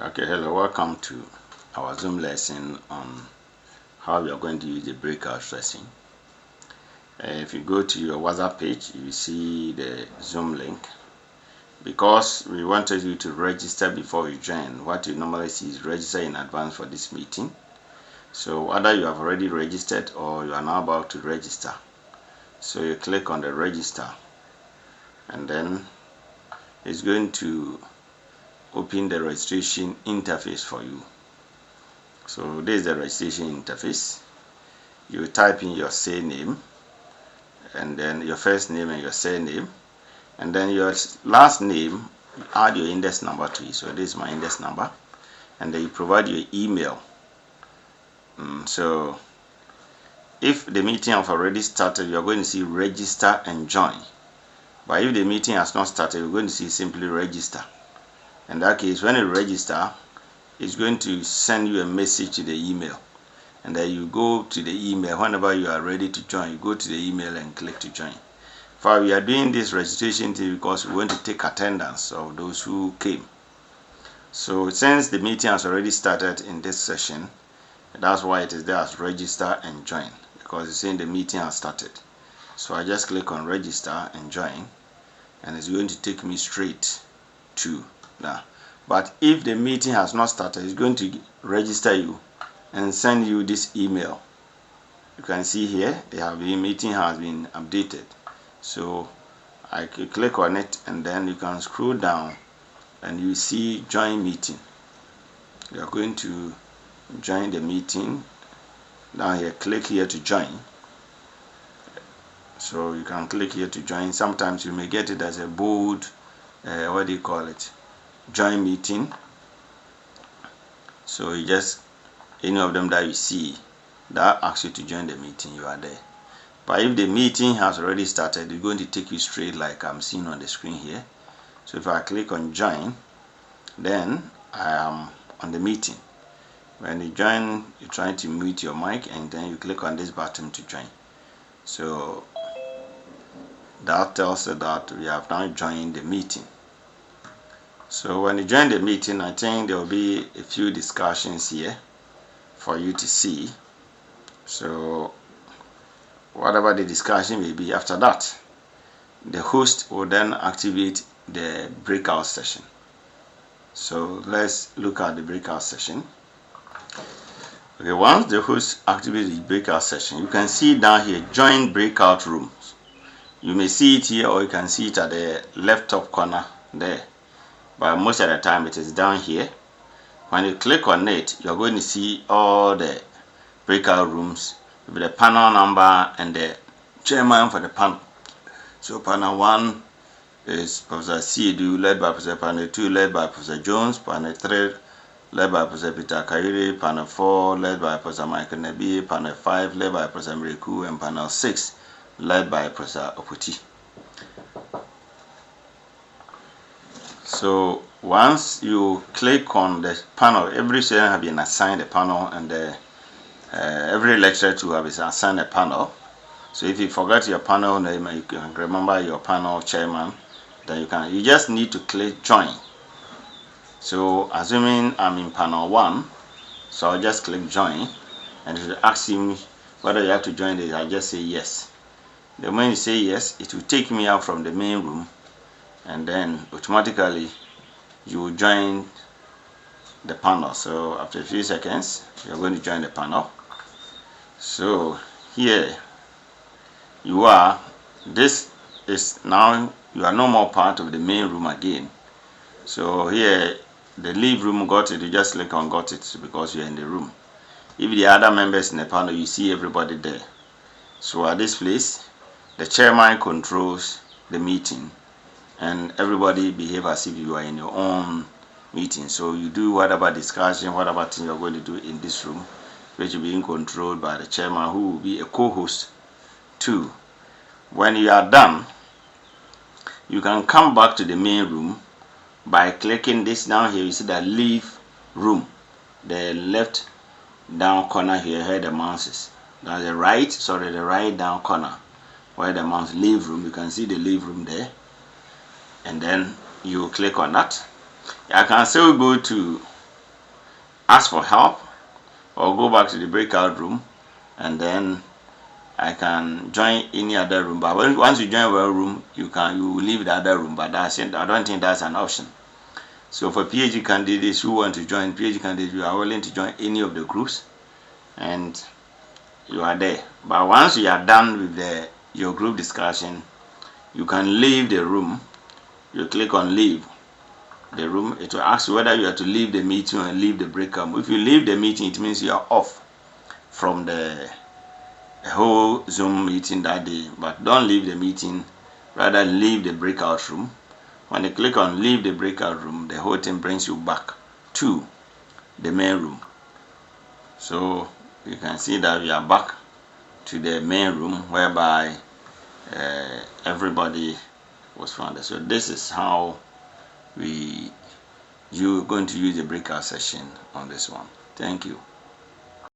Okay, hello, welcome to our Zoom lesson on how we are going to use the breakout session. If you go to your WhatsApp page, you will see the Zoom link. Because we wanted you to register before you join, what you normally see is register in advance for this meeting. So either you have already registered or you are now about to register. So you click on the register and then it's going to open the registration interface for you. So this is the registration interface. You type in your surname and then your first name and your surname, and then your last name, you add your index number to it. So this is my index number, and then you provide your email. So if the meeting has already started, you're going to see register and join. But if the meeting has not started, you're going to see simply register. In that case, when you register, it's going to send you a message to the email, and then you go to the email. Whenever you are ready to join, you go to the email and click to join. For we are doing this registration thing because we want to take attendance of those who came. So since the meeting has already started in this session, that's why it is there as register and join, because it's saying the meeting has started. So I just click on register and join, and it's going to take me straight to that. But if the meeting has not started, it's going to register you and send you this email. You can see here the meeting has been updated. So I can click on it, and then you can scroll down and you see join meeting. You are going to join the meeting. Down here, click here to join. So you can click here to join. Sometimes you may get it as a bold, what do you call it? Join meeting. So you just, any of them that you see that asks you to join the meeting, you are there. But if the meeting has already started, it's going to take you straight like I'm seeing on the screen here. So if I click on join, then I am on the meeting. When you join, you're trying to mute your mic, and then you click on this button to join. So that tells us that we have now joined the meeting. So when you join the meeting, I think there will be a few discussions here for you to see. So whatever the discussion may be, after that, the host will then activate the breakout session. So let's look at the breakout session. Okay, once the host activates the breakout session, you can see down here, join breakout rooms. You may see it here, or you can see it at the left top corner there. But most of the time it is down here. When you click on it, you're going to see all the breakout rooms with the panel number and the chairman for the panel. So panel 1 is Professor Siedu, led by Professor Panel 2, led by Professor Jones, panel 3, led by Professor Peter Kayuri, panel 4, led by Professor Michael Nabi, panel 5, led by Professor Mreku, and panel 6, led by Professor Oputi. So once you click on the panel, every student has been assigned a panel, and every lecturer to have been assigned a panel. So if you forgot your panel name, you can remember your panel chairman, then you just need to click join. So assuming I'm in panel 1, so I'll just click join, and it will ask me whether you have to join this. I just say yes. The moment you say yes, it will take me out from the main room, and then automatically you will join the panel. So after a few seconds, you're going to join the panel. So here you are. This is now, you are no more part of the main room again. So here the leave room got it, you just click on got it because you're in the room. If the other members in the panel, you see everybody there. So at this place, the chairman controls the meeting, and everybody behave as if you are in your own meeting. So you do whatever discussion, whatever thing you're going to do in this room, which is being controlled by the chairman, who will be a co-host too. When you are done, you can come back to the main room by clicking this down here. You see that leave room, the left down corner here where the mouse is. Now the right down corner where the mouse, leave room. You can see the leave room there, and then you click on that. I can still go to ask for help or go back to the breakout room, and then I can join any other room. But once you join one room, you will leave the other room. But I don't think that's an option. So for PhD candidates who want to join, PhD candidates, you are willing to join any of the groups, and you are there. But once you are done with your group discussion, you can leave the room. You click on leave the room. It will ask you whether you have to leave the meeting or leave the breakout. If you leave the meeting, it means you are off from the whole Zoom meeting that day. But don't leave the meeting, rather leave the breakout room. When you click on leave the breakout room, the whole thing brings you back to the main room. So you can see that we are back to the main room whereby everybody was found. So this is how you're going to use the breakout session on this one. Thank you.